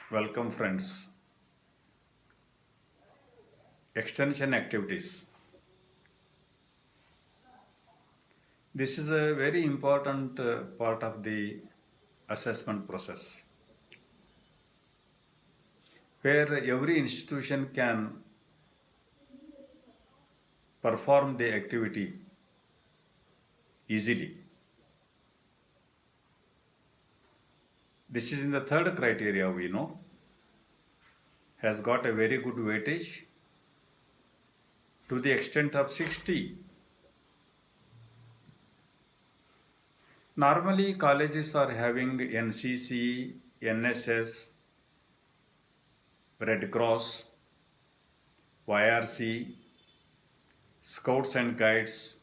Welcome, friends. Extension activities. This is a very important part of the assessment process where every institution can perform the activity easily. This is in the third criteria we know has got a very good weightage to the extent of 60. Normally, colleges are having NCC, NSS, Red Cross, YRC, Scouts and Guides,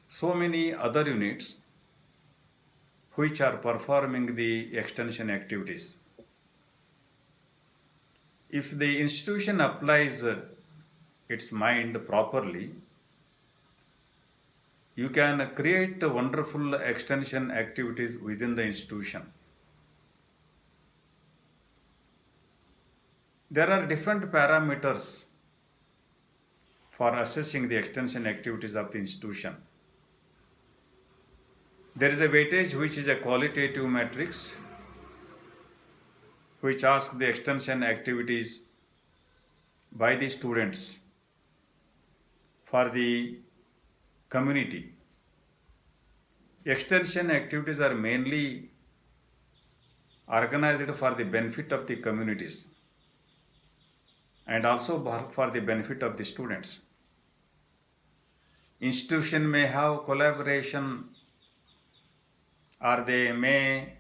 so many other units which are performing the extension activities. If the institution applies its mind properly, you can create wonderful extension activities within the institution. There are different parameters for assessing the extension activities of the institution. There is a weightage which is a qualitative matrix which asks the extension activities by the students for the community. Extension activities are mainly organized for the benefit of the communities and also for the benefit of the students. Institution may have collaboration or they may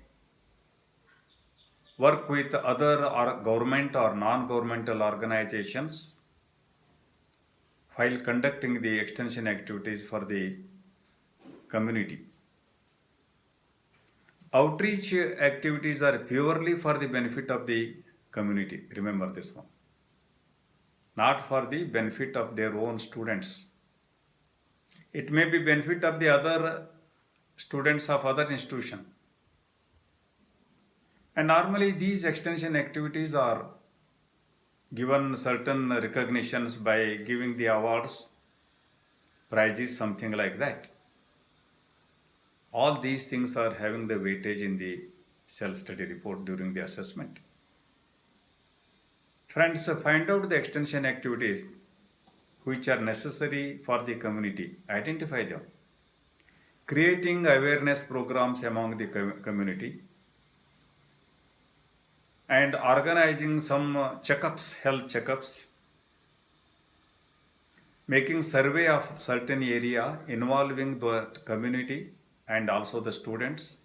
work with other government or non-governmental organizations while conducting the extension activities for the community. Outreach activities are purely for the benefit of the community. Remember this one. Not for the benefit of their own students. It may be benefit of the other students of other institution. And normally these extension activities are given certain recognitions by giving the awards, prizes, something like that. All these things are having the weightage in the self-study report during the assessment. Friends, find out the extension activities which are necessary for the community. Identify them. Creating awareness programs among the community and organizing some checkups, health checkups, making survey of certain area involving the community and also the students,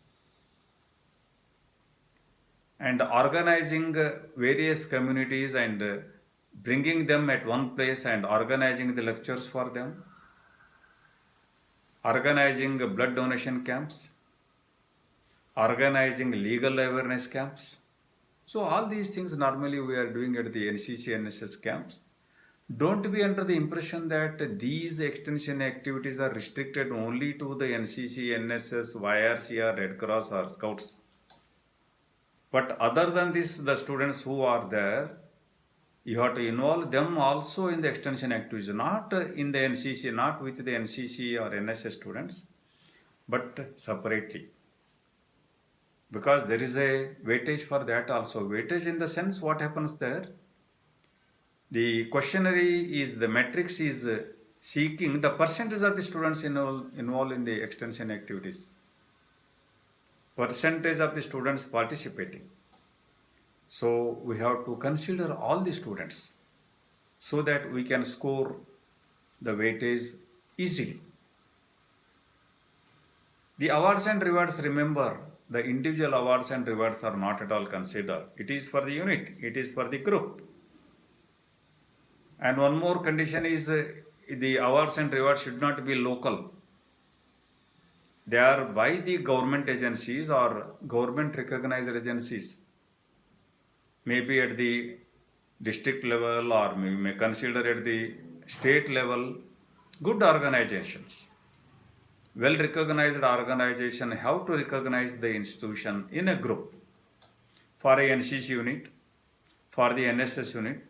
and organizing various communities and bringing them at one place and organizing the lectures for them, organizing blood donation camps, organizing legal awareness camps. So all these things normally we are doing at the NCC NSS camps. Don't be under the impression that these extension activities are restricted only to the NCC, NSS, YRC or Red Cross or Scouts. But other than this, the students who are there, you have to involve them also in the extension activities, not in the NCC, not with the NCC or NSS students, but separately. Because there is a weightage for that also. Weightage in the sense what happens there? The questionnaire is, the matrix is seeking the percentage of the students involved in the extension activities. Percentage of the students participating. So we have to consider all the students so that we can score the weightage easily. The awards and rewards, remember, the individual awards and rewards are not at all considered. It is for the unit, it is for the group. And one more condition is the awards and rewards should not be local. They are by the government agencies or government recognized agencies. Maybe at the district level or we may consider at the state level. Good organizations, well recognized organization have to recognize the institution in a group. for a NCC unit, for the NSS unit,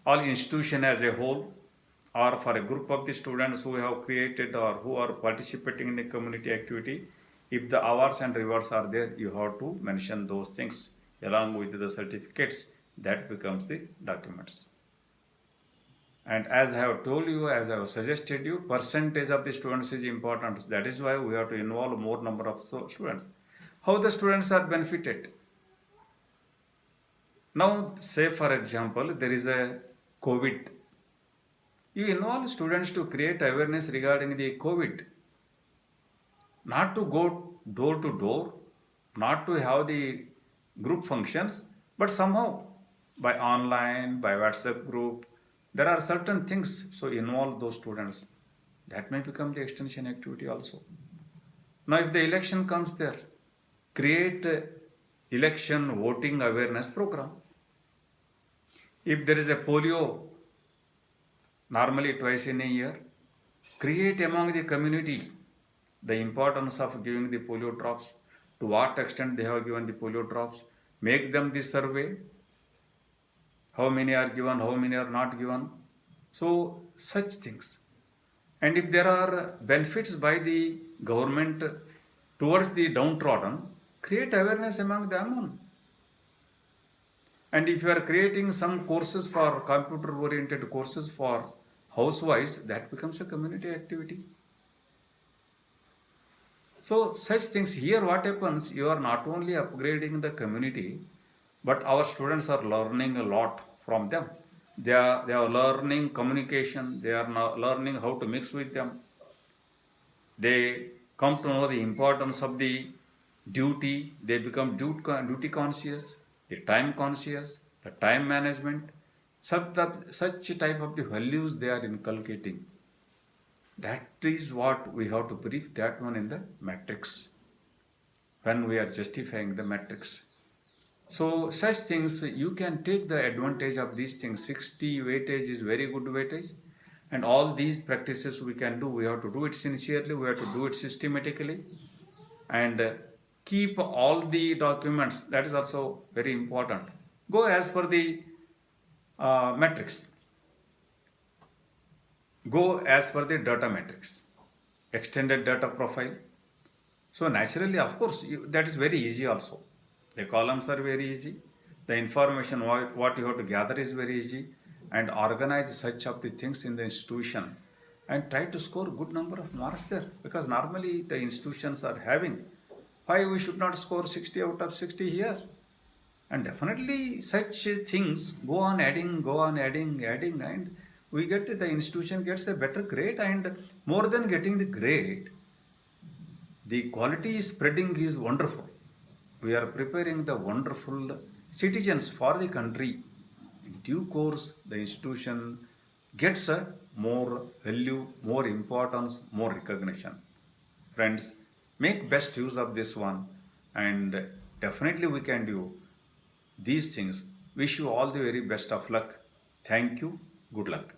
all institution as a whole, or for a group of the students who have created or who are participating in a community activity, if the awards and rewards are there, you have to mention those things along with the certificates. That becomes the documents. And as I have told you, as I have suggested you, percentage of the students is important. That is why we have to involve more number of students. How the students are benefited? Now, say for example, there is a COVID. You involve students to create awareness regarding the COVID. Not to go door to door, not to have the group functions, but somehow by online, by WhatsApp group, there are certain things, so involve those students. That may become the extension activity also. Now, if the election comes there, create election voting awareness program. If there is a polio, normally twice in a year, create among the community the importance of giving the polio drops, to what extent they have given the polio drops, make them the survey, how many are given, how many are not given. So, such things. And if there are benefits by the government towards the downtrodden, create awareness among them. And if you are creating some courses for computer oriented courses for housewives, that becomes a community activity. So such things, here what happens, you are not only upgrading the community, but our students are learning a lot from them. They are learning communication, they are now learning how to mix with them. They come to know the importance of the duty, they become duty conscious, the time conscious, the time management, such type of the values they are inculcating. That is what we have to brief that one in the matrix, when we are justifying the matrix. So such things, you can take the advantage of these things. 60 weightage is very good weightage, and all these practices we can do. We have to do it sincerely, we have to do it systematically, and keep all the documents. That is also very important. Go as per the matrix. Go as per the data matrix, extended data profile. So naturally, of course, that is very easy also. The columns are very easy. The information what you have to gather is very easy, and organize such of the things in the institution and try to score good number of marks there, because normally the institutions are having. Why we should not score 60 out of 60 here? And definitely such things go on adding, and we get the institution gets a better grade, and more than getting the grade, the quality spreading is wonderful. We are preparing the wonderful citizens for the country. In due course, the institution gets a more value, more importance, more recognition. Friends, make best use of this one, and definitely we can do these things. Wish you all the very best of luck. Thank you. Good luck.